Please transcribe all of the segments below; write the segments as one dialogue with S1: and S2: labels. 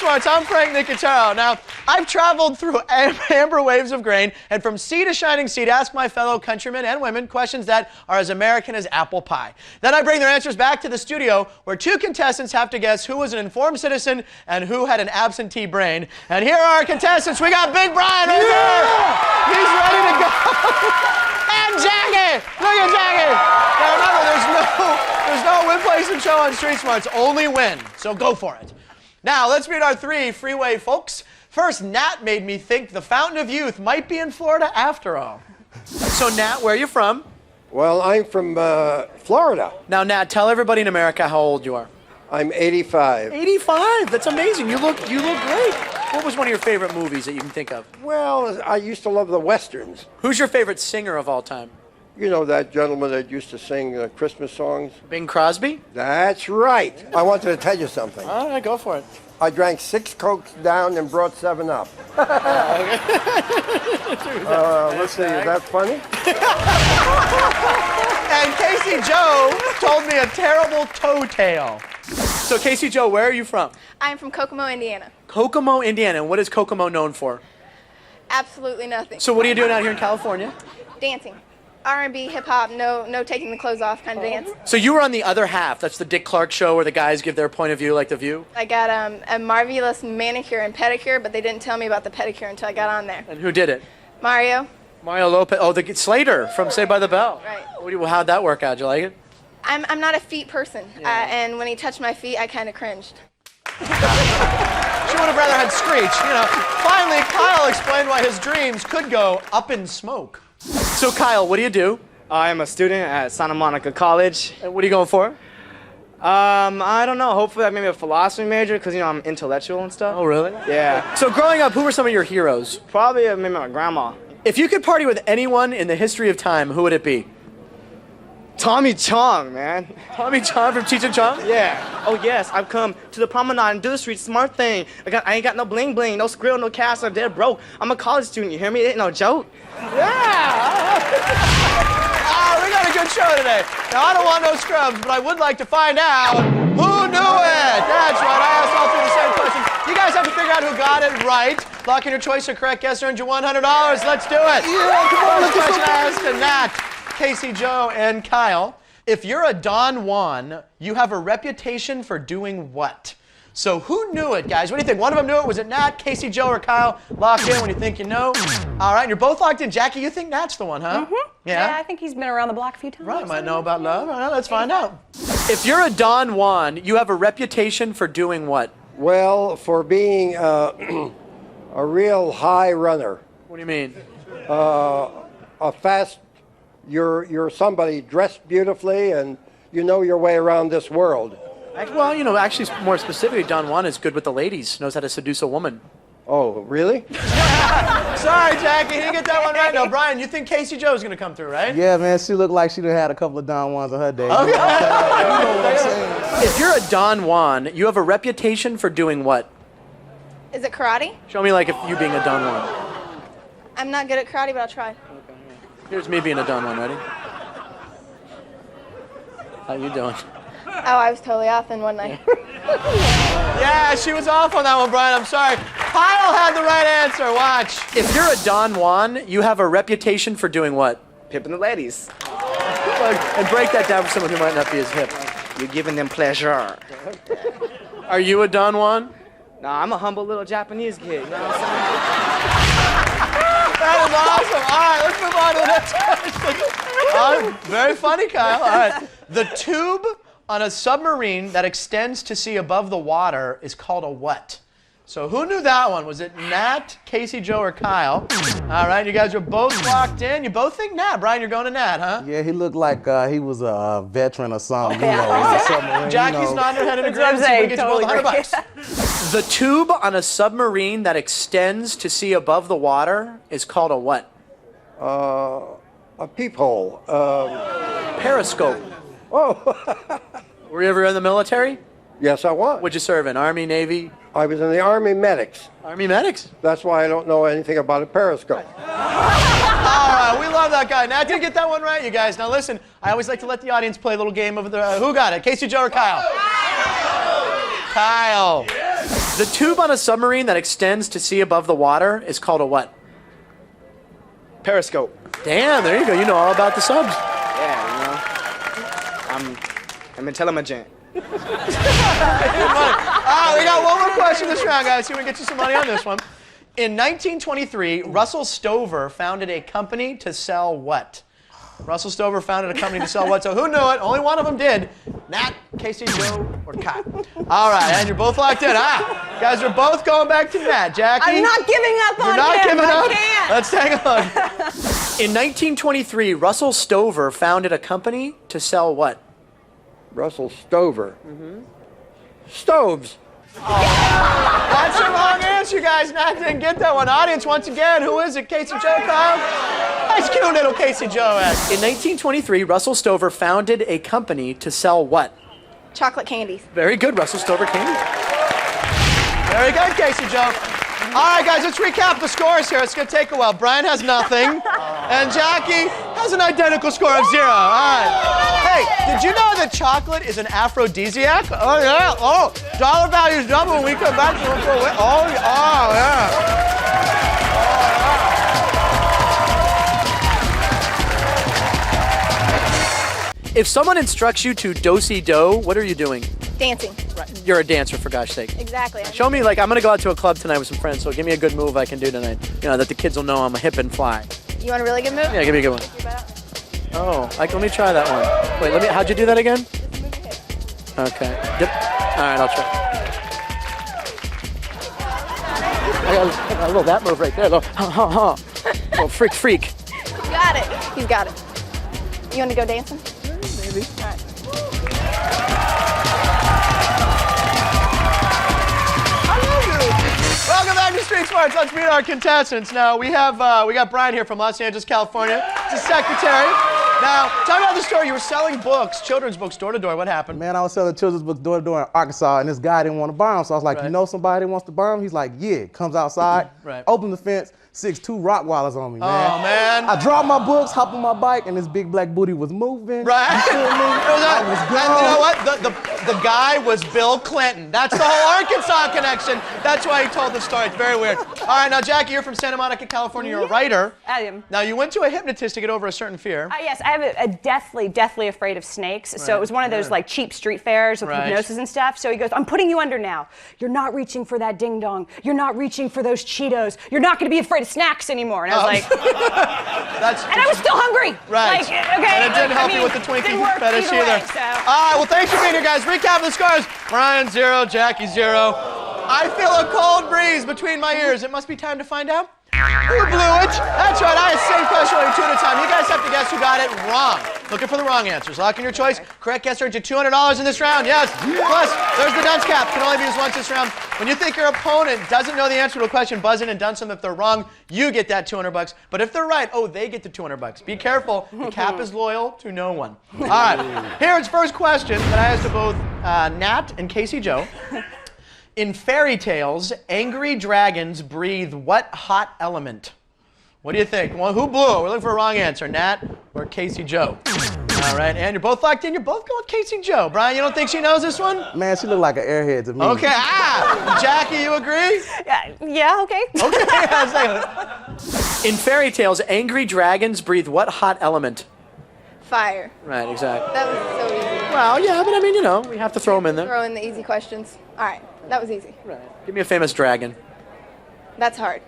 S1: Smarts. I'm Frank Nicotero. Now, I've traveled through amber waves of grain and from sea to shining sea to ask my fellow countrymen and women questions that are as American as apple pie. Then I bring their answers back to the studio where two contestants have to guess who was an informed citizen and who had an absentee brain. And here are our contestants. We got Big Brian right there. He's ready to go. And Jackie. Look at Jackie. Now remember, there's no win, place, and show on Street Smarts. Only win. So go for it. Now, let's meet our three freeway folks. First, Nat made me think the Fountain of Youth might be in Florida after all. So, Nat, where are you from?
S2: Well, I'm from Florida.
S1: Now, Nat, tell everybody in America how old you are.
S2: I'm 85.
S1: 85? That's amazing. You look great. What was one of your favorite movies that you can think of?
S2: Well, I used to love the Westerns.
S1: Who's your favorite singer of all time?
S2: You know that gentleman that used to sing Christmas songs?
S1: Bing Crosby?
S2: That's right. I wanted to tell you something.
S1: All right, go for it.
S2: I drank 6 Cokes down and brought 7 up. Let's see, is that funny?
S1: And Kasey Jo told me a terrible toe tale. So, Kasey Jo, where are you from?
S3: I'm from Kokomo, Indiana.
S1: Kokomo, Indiana. And what is Kokomo known for?
S3: Absolutely nothing.
S1: So what are you doing out here in California?
S3: Dancing. R&B, hip-hop, no taking the clothes off kind of dance.
S1: So you were on the other half. That's the Dick Clark show where the guys give their point of view like The View?
S3: I got a marvelous manicure and pedicure, but they didn't tell me about the pedicure until I got on there.
S1: And who did it?
S3: Mario.
S1: Mario Lopez. Oh, the Slater from Saved by the Bell.
S3: Right.
S1: How'd that work out? Did you like it?
S3: I'm not a feet person, and when he touched my feet, I kind of cringed.
S1: She would have rather had Screech. You know. Finally, Kyle explained why his dreams could go up in smoke. So, Kyle, what do you do?
S4: I'm a student at Santa Monica College.
S1: And what are you going for?
S4: I don't know. Hopefully, maybe a philosophy major because, you know, I'm intellectual and stuff.
S1: Oh, really?
S4: Yeah.
S1: So, growing up, who were some of your heroes?
S4: Probably maybe my grandma.
S1: If you could party with anyone in the history of time, who would it be?
S4: Tommy Chong, man.
S1: Tommy Chong from Cheech and Chong?
S4: Yeah. Oh, yes. I've come to the promenade and do the street smart thing. I ain't got no bling bling, no skrill, no cash, I'm dead broke. I'm a college student, you hear me? It ain't no joke.
S1: Yeah! We got a good show today. Now, I don't want no scrubs, but I would like to find out who knew it. That's right. I asked all three the same question. You guys have to figure out who got it right. Lock in your choice of correct guess, earned you $100. Let's do it.
S2: Yeah, come on,
S1: First
S2: let's
S1: question I asked to Nat, Kasey Jo, and Kyle. If you're a Don Juan, you have a reputation for doing what? So who knew it, guys? What do you think? One of them knew it. Was it Nat, Kasey Jo, or Kyle? Lock in when you think you know. All right, you're both locked in. Jackie, you think Nat's the one, huh?
S5: Mm-hmm.
S1: Yeah?
S5: I think he's been around the block a few times.
S1: Right, might know about love. All right, let's find out. If you're a Don Juan, you have a reputation for doing what?
S2: Well, for being a real high runner.
S1: What do you mean?
S2: A fast, you're somebody dressed beautifully and you know your way around this world.
S1: Well, you know, actually, more specifically, Don Juan is good with the ladies, knows how to seduce a woman.
S2: Oh, really?
S1: Sorry, Jackie, he didn't get that one right. No, Brian, you think Kasey Jo's going to come through, right?
S6: Yeah, man, she looked like she done had a couple of Don Juans on her day.
S1: Okay.
S6: You know what I'm saying?
S1: If you're a Don Juan, you have a reputation for doing what?
S3: Is it karate?
S1: Show me, like, if you being a Don Juan.
S3: I'm not good at karate, but I'll try.
S1: Here's me being a Don Juan. Ready? How you doing?
S3: Oh, I was totally off then, wasn't I?
S1: Yeah, she was off on that one, Brian. I'm sorry. Kyle had the right answer. Watch. If you're a Don Juan, you have a reputation for doing what?
S4: Pipping the ladies.
S1: And break that down for someone who might not be as hip.
S4: You're giving them pleasure.
S1: Are you a Don Juan?
S4: Nah, I'm a humble little Japanese kid. You know what I'm saying?
S1: That is awesome. All right, let's move on to the next question. Very funny, Kyle. All right. The tube on a submarine that extends to see above the water is called a what? So who knew that one? Was it Nat, Kasey Jo, or Kyle? All right, you guys are both locked in. You both think Nat. Brian, you're going to Nat, huh?
S6: Yeah, he looked like he was a veteran or something. You know, submarine,
S1: Jackie's nodding her head in agreement. So we get you both
S5: Totally
S1: $100. The tube on a submarine that extends to see above the water is called a what?
S2: A peephole.
S1: Periscope.
S2: Oh,
S1: Were you ever in the military?
S2: yes, I was.
S1: What'd you serve in? Army, Navy?
S2: I was in the Army Medics.
S1: Army medics?
S2: That's why I don't know anything about a periscope.
S1: All right, we love that guy. Now, I did get that one right, you guys. Now, listen, I always like to let the audience play a little game of the who got it? Kasey Jo or Kyle? Kyle. Yes. The tube on a submarine that extends to see above the water is called a what?
S4: Periscope.
S1: Damn, there you go. You know all about the subs.
S4: Yeah, I'm intelligent.
S1: We got one more question this round, guys. See if we can get you some money on this one. In 1923, Russell Stover founded a company to sell what? Russell Stover founded a company to sell what? So who knew it? Only one of them did. Nat, Kasey Jo, or Kyle. All right, and you're both locked in. Guys are both going back to Nat. Jackie?
S5: I'm not giving up on him.
S1: You're not giving up?
S5: I can't.
S1: Let's take a look. In 1923, Russell Stover founded a company to sell what?
S2: Russell Stover. Stoves.
S1: That's the wrong answer, guys. Nat didn't get that one. Audience, once again, who is it? Kasey Jo, Kyle? Nice cute little Kasey Jo. In 1923, Russell Stover founded a company to sell what?
S3: Chocolate candies.
S1: Very good, Russell Stover candy. Very good, Kasey Jo. All right, guys, let's recap the scores here. It's going to take a while. Brian has nothing, and Jackie has an identical score of 0. All right. Hey, did you know that chocolate is an aphrodisiac? Oh, yeah. Oh, dollar values double when we come back to it. Oh, yeah. If someone instructs you to do-si-do, what are you doing?
S3: Dancing.
S1: You're a dancer, for gosh sake.
S3: Exactly.
S1: Show me, like, I'm going to go out to a club tonight with some friends, so give me a good move I can do tonight. You know, that the kids will know I'm a hip and fly.
S3: You want a really good move?
S1: Yeah, give me a good one. Oh, let me try that one. Wait, how'd you do that again? Okay. Yep. All right, I'll try. I got a little that move right there. A little, little freak.
S3: You got it. He's got it. You want to go dancing?
S1: Maybe.
S3: All right.
S1: Welcome back to Street Smarts. Let's meet our contestants. Now we got Brian here from Los Angeles, California. He's a secretary. Now, tell me about the story. You were selling books, children's books, door to door. What happened?
S6: Man, I was selling children's books door to door in Arkansas, and this guy didn't want to buy them. So I was like, you know somebody that wants to buy them? He's like, yeah. Comes outside, open the fence, 6'2" Rottweilers on me, man.
S1: Oh, man.
S6: I dropped my books, hopped on my bike, and this big black booty was moving.
S1: Right.
S6: You feel me? I was gone.
S1: And you know what? The guy was Bill Clinton. That's the whole Arkansas connection. That's why he told the story. It's very weird. All right, now, Jackie, you're from Santa Monica, California. You're a writer.
S5: I am.
S1: Now, you went to a hypnotist to get over a certain fear.
S5: Yes, I have a deathly afraid of snakes. So it was one of those like cheap street fairs with hypnosis and stuff. So he goes, I'm putting you under now. You're not reaching for that ding dong. You're not reaching for those Cheetos. You're not going to be afraid of snacks anymore. And I was like, and I was still hungry.
S1: Right.
S5: Like, okay.
S1: And it didn't help you with the Twinkie fetish either.
S5: So.
S1: All right, well, thanks for being here, guys. Recap the scores. Brian 0, Jackie 0. I feel a cold breeze between my ears. It must be time to find out who blew it. That's right, I have the same question only 2 at a time. You guys have to guess who got it wrong. Looking for the wrong answers. Lock in your choice. Correct guess earns you $200 in this round. Yes. Plus, there's the dunce cap. Can only be used once this round. When you think your opponent doesn't know the answer to a question, buzz in and dunce them. If they're wrong, you get that $200. But if they're right, they get the $200. Be careful. The cap is loyal to no one. All right. Here's first question that I asked to both Nat and Kasey Jo. In fairy tales, angry dragons breathe what hot element? What do you think? Well, who blew it? We're looking for a wrong answer, Nat or Kasey Jo. All right, and you're both locked in. You're both going with Kasey Jo. Brian, you don't think she knows this one?
S6: Man, she looked like an airhead to me.
S1: Okay, Jackie, you agree?
S5: Yeah, okay.
S1: Okay, in fairy tales, angry dragons breathe what hot element?
S3: Fire.
S1: Right, exactly.
S3: That was so easy.
S1: Well, yeah, but I mean, we have to throw them in there.
S3: Throw in the easy questions. All right, that was easy.
S1: Right. Give me a famous dragon.
S3: That's hard.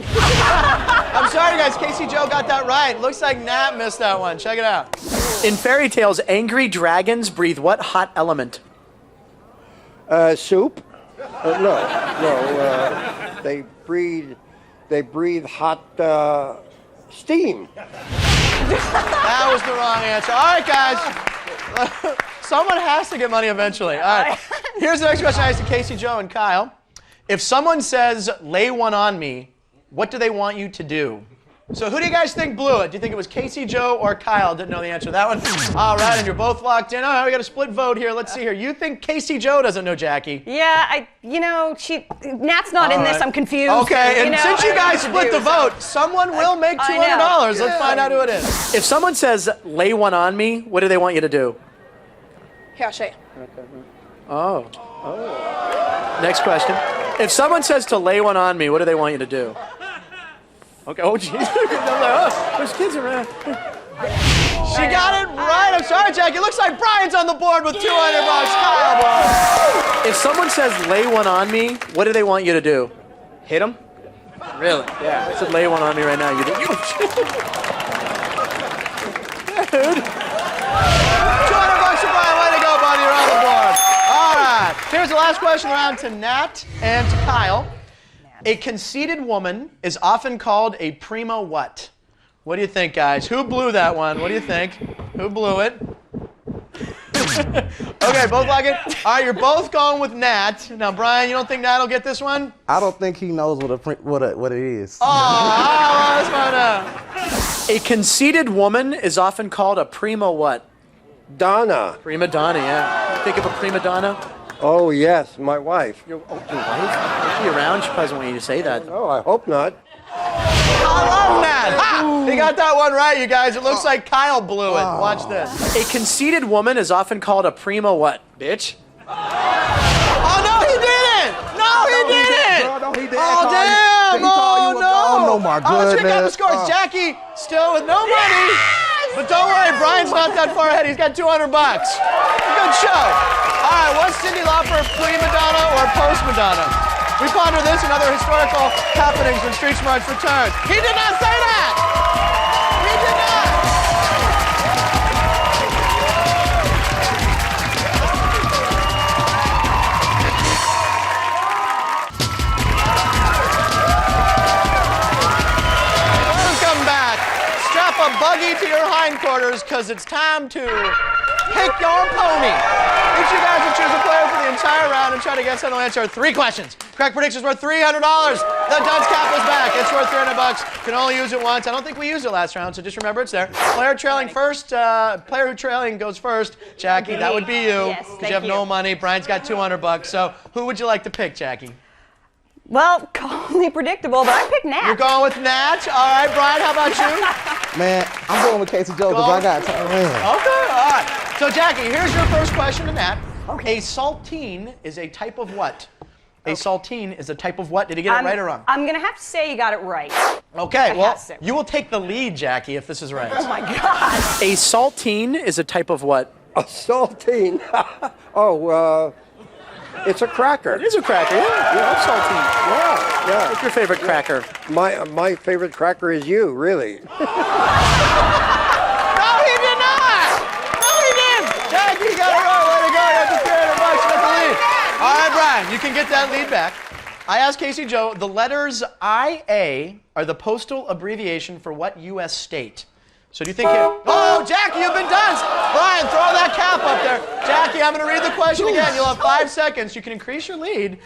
S1: I'm sorry, guys. Kasey Jo got that right. Looks like Nat missed that one. Check it out. In fairy tales, angry dragons breathe what hot element?
S2: Soup? No. They breathe hot steam.
S1: That was the wrong answer. All right, guys. Someone has to get money eventually. All right. Here's the next question I asked to Kasey Jo and Kyle. If someone says, lay one on me, what do they want you to do? So who do you guys think blew it? Do you think it was Kasey Jo or Kyle? Didn't know the answer to that one. All right, and you're both locked in. All right, we got a split vote here. Let's see here. You think Kasey Jo doesn't know Jackie?
S5: Yeah, Nat's not in this. I'm confused.
S1: Okay, and since you guys split the vote, someone will make $200. Let's find out who it is. If someone says, lay one on me, what do they want you to do?
S3: Here, I'll show you.
S1: Oh. Next question. If someone says to lay one on me, what do they want you to do? Okay. Oh, jeez. There's kids around. She got it right. I'm sorry, Jack. It looks like Brian's on the board with $200. Kyle won. If someone says lay one on me, what do they want you to do?
S4: Hit him?
S1: Really? Yeah. I said lay one on me right now. You do. Dude. $200 for Brian. Way to go, buddy. You're on the board. All right. Here's the last question around to Nat and to Kyle. A conceited woman is often called a prima what? What do you think, guys? Who blew that one? What do you think? Who blew it? Okay, both like it? All right, you're both going with Nat. Now, Brian, you don't think Nat will get this one?
S6: I don't think he knows what it is.
S1: Oh, let's find out. A conceited woman is often called a prima what?
S2: Donna.
S1: Prima donna, yeah. Think of a prima donna?
S2: Oh, yes, my wife.
S1: Your wife? Is she around? She probably doesn't want you to say that.
S2: Oh, I hope not.
S1: I love that. Ha! He got that one right, you guys. It looks like Kyle blew it. Watch this. A conceited woman is often called a prima what? Bitch? Oh, no, he didn't. No, he didn't.
S6: No, he didn't.
S1: Oh, damn. Oh, no.
S6: Oh, my goodness.
S1: Let's check out the scores. Jackie still with no money. But don't worry, Brian's not that far ahead. He's got $200. Good show. All right, what's Cyndi Lauper, pre-Madonna or post-Madonna? We ponder this and other historical happenings when Street Smarts returns. He did not say that! He did not! Welcome back. Strap a buggy to your hindquarters because it's time to pick your pony. Each of you guys will choose a player for the entire round and try to guess how to answer 3 questions. Correct predictions worth $300. The dunce cap is back. It's worth $300. You can only use it once. I don't think we used it last round, so just remember it's there. Player trailing first. Player who trailing goes first. Jackie, that would be you.
S5: Yes,
S1: because you have no money. Brian's got $200. So who would you like to pick, Jackie?
S5: Well, calmly predictable, but I picked Nat.
S1: You're going with Nat. All right, Brian, how about you?
S6: Man, I'm going with Kasey Jo because I got time.
S1: Okay, all right. So, Jackie, here's your first question to Nat. Okay. A saltine is a type of what? A saltine is a type of what? Did he get it right or wrong?
S5: I'm going to have to say you got it right.
S1: Okay, well, you will take the lead, Jackie, if this is right.
S5: Oh, my God.
S1: A saltine is a type of what?
S2: A saltine. It's a cracker.
S1: It is a cracker, yeah. You love saltine.
S2: Yeah.
S1: What's your favorite cracker?
S2: My favorite cracker is you, really.
S1: No, he did not! No, he didn't! Jackie got it right. Way to go. You have the $300. You got the lead. All right, Brian, you can get that lead back. I asked Kasey Jo, the letters IA are the postal abbreviation for what U.S. state? So do you think Oh, Jackie, you've been done! Brian, throw that cap up there. Jackie, I'm going to read the question again. You'll have 5 seconds. You can increase your lead.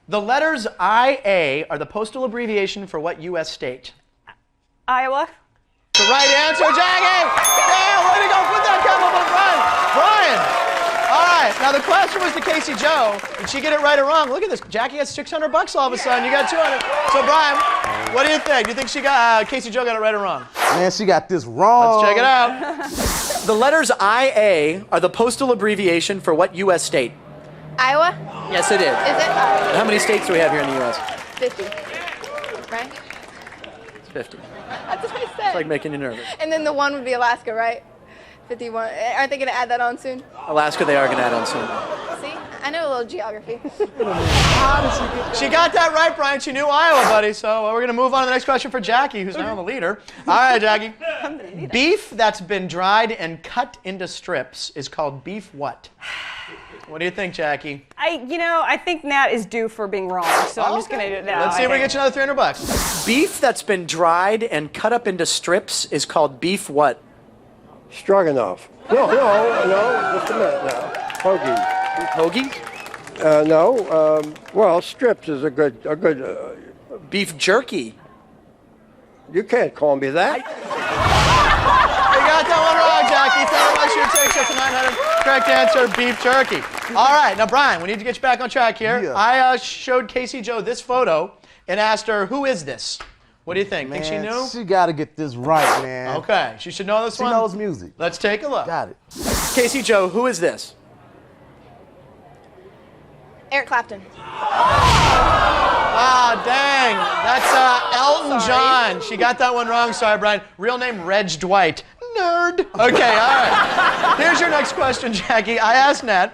S1: The letters IA are the postal abbreviation for what U.S. state?
S5: Iowa.
S1: The right answer, Jackie! Yeah, way to go. Put that cap up on Brian. Brian! All right, now the question was to Kasey Jo. Did she get it right or wrong? Look at this. Jackie has $600 all of a sudden. You got 200. So, Brian, what do you think? Do you think Kasey Jo got it right or wrong?
S6: Man, she got this wrong.
S1: Let's check it out. The letters IA are the postal abbreviation for what U.S. state?
S3: Iowa?
S1: Yes, it is.
S3: Is it?
S1: How many states do we have here in the U.S.?
S3: 50. Right?
S1: It's 50.
S3: That's what I said.
S1: It's like making you nervous.
S3: And then the one would be Alaska, right? 51. Aren't they going to add that on soon?
S1: Alaska, they are going to add on soon.
S3: See? I know a little geography.
S1: She got that right, Brian. She knew Iowa, buddy. So we're going to move on to the next question for Jackie, who's now the leader. All right, Jackie. Beef that's been dried and cut into strips is called beef what? What do you think, Jackie?
S5: I think Nat is due for being wrong, so I'm just going to do it now.
S1: Let's see if we get you another $300. Beef that's been dried and cut up into strips is called beef what?
S2: Stroganoff. No, just a minute now. Hoagie.
S1: Hoagie?
S2: No. Well, strips is a good.
S1: Beef jerky.
S2: You can't call me that.
S1: You got that one wrong, Jackie. $7 your takes us to 900. Correct answer, beef jerky. All right, now Brian, we need to get you back on track here. Yeah. I showed Kasey Jo this photo and asked her, who is this? What do you think?
S6: Man,
S1: think she knew?
S6: She got to get this right, man.
S1: Okay, she should know this one.
S6: She knows music.
S1: Let's take a look.
S6: Got it.
S1: Kasey Jo, who is this?
S3: Eric Clapton.
S1: Ah, dang. That's Elton John. She got that one wrong. Sorry, Brian. Real name, Reg Dwight. Nerd. Okay, all right. Here's your next question, Jackie. I asked Nat,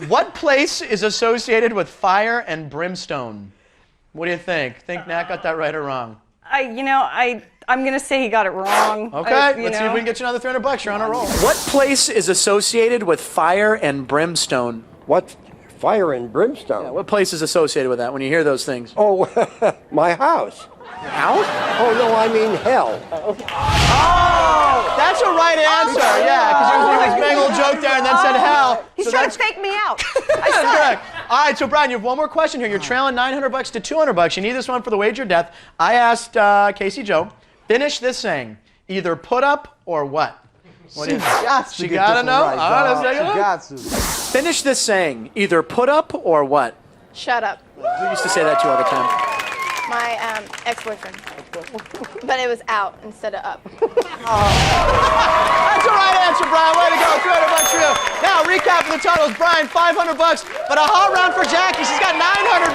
S1: what place is associated with fire and brimstone? What do you think? Think Nat got that right or wrong?
S5: I'm going to say he got it wrong.
S1: Okay, let's see if we can get you another $300. You're on a roll. What place is associated with fire and brimstone?
S2: What? Fire and brimstone?
S1: Yeah, what place is associated with that when you hear those things?
S2: Oh, my house.
S1: Your house?
S2: Oh, no, I mean hell.
S1: Oh, that's a right answer. Yeah, because there was this big old joke there and then said hell.
S5: He's trying to fake me out.
S1: That's correct. All right, so Brian, you have one more question here. You're trailing $900 to $200. You need this one for the wager of death. I asked Kasey Jo, finish this saying, either put up or what? What do you think?
S6: She
S1: gotta know.
S6: Right,
S1: all right, let's take a look.
S6: She got to.
S1: Finish this saying, either put up or what?
S3: Shut up.
S1: Who used to say that to you all the time?
S3: My ex-boyfriend. But it was out instead of up.
S1: That's the right answer, Brian. Way to go. $300 for you. Now, recap of the totals. Brian, $500, but a hot round for Jackie. She's got $900.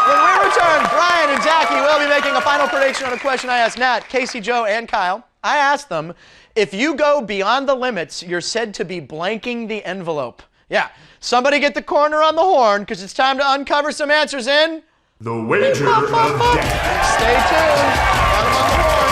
S1: When we return, Brian and Jackie will be making a final prediction on a question I asked Nat, Kasey Jo, and Kyle. I asked them, if you go beyond the limits, you're said to be blanking the envelope. Yeah. Somebody get the corner on the horn, because it's time to uncover some answers in...
S7: The Wager of Death.
S1: Stay tuned. Got 'em on the horn.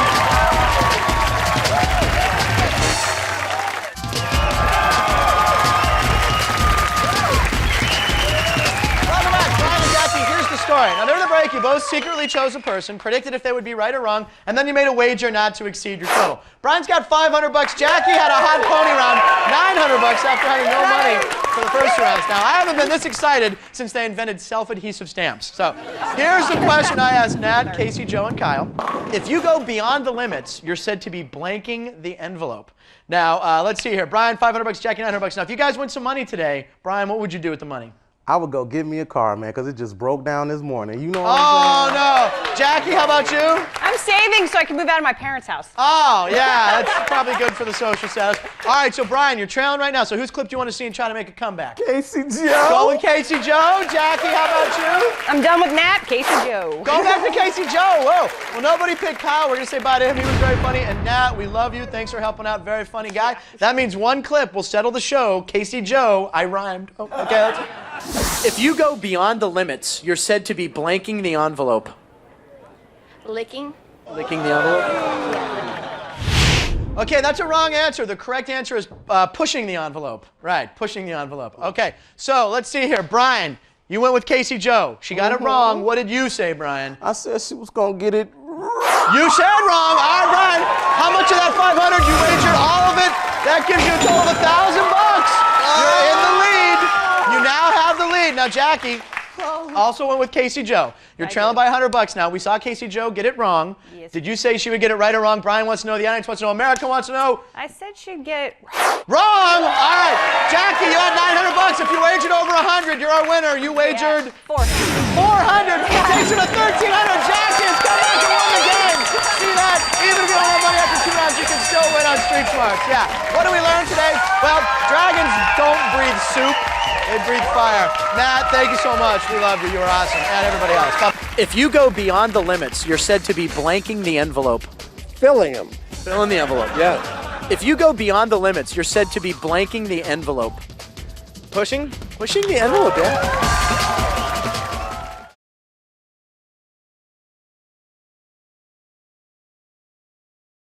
S1: Welcome back. Brian and Jackie, here's the story. Now, during the break, you both secretly chose a person, predicted if they would be right or wrong, and then you made a wager not to exceed your total. Brian's got $500. Jackie had a hot pony round, $900 after having no money for the first rounds. Now, I haven't been this excited since they invented self-adhesive stamps. So, here's the question I asked Nat, Kasey Jo, and Kyle. If you go beyond the limits, you're said to be blanking the envelope. Now, let's see here. Brian, $500, Jackie, $900. Now, if you guys win some money today, Brian, what would you do with the money?
S6: I would go get me a car, man, because it just broke down this morning. You know what
S1: Oh,
S6: I'm saying?
S1: no. Jackie, how about you?
S5: I'm saving so I can move out of my parents' house.
S1: Oh, yeah, that's probably good for the social status. All right, so Brian, you're trailing right now. So whose clip do you want to see and try to make a comeback?
S6: Kasey Jo.
S1: Go with Kasey Jo. Jackie, how about you?
S5: I'm done with Nat. Kasey Jo.
S1: Go back to Kasey Jo. Whoa. Well, nobody picked Kyle. We're going to say bye to him. He was very funny. And Nat, we love you. Thanks for helping out. Very funny guy. That means one clip will settle the show. Kasey Jo. I rhymed. Oh, okay, that's it. If you go beyond the limits, you're said to be blanking the envelope.
S3: Licking.
S1: Licking the envelope? Okay, that's a wrong answer. The correct answer is pushing the envelope. Right, pushing the envelope. Okay, so let's see here. Brian, you went with Kasey Jo. She got it wrong. What did you say, Brian?
S6: I said she was going to get it.
S1: You said wrong. All right, Brian. How much of that 500 you wagered? All of it? That gives you a total of $1,000. You're in the lead. You now have the lead. Now, Jackie also went with Kasey Jo. You're trailing by $100 now. We saw Kasey Jo get it wrong.
S5: Yes.
S1: Did you say she would get it right or wrong? Brian wants to know. The audience wants to know. America wants to know.
S5: I said she'd get it
S1: Wrong. All right. Jackie, you had $900. If you wagered over 100, you're our winner. You wagered 400. Takes you to 1,300. Jackie has come back and won the game. See that? Even if you don't have money after 2 rounds, you can still win on Street Smarts. Yeah. What did we learn today? Well, dragons don't breathe soup. They breathe fire. Nat, thank you so much. We love you. You were awesome. And everybody else. If you go beyond the limits, you're said to be blanking the envelope.
S2: Filling them.
S1: Filling the envelope.
S2: Yes.
S1: If you go beyond the limits, you're said to be blanking the envelope. Pushing? Pushing the envelope, yeah.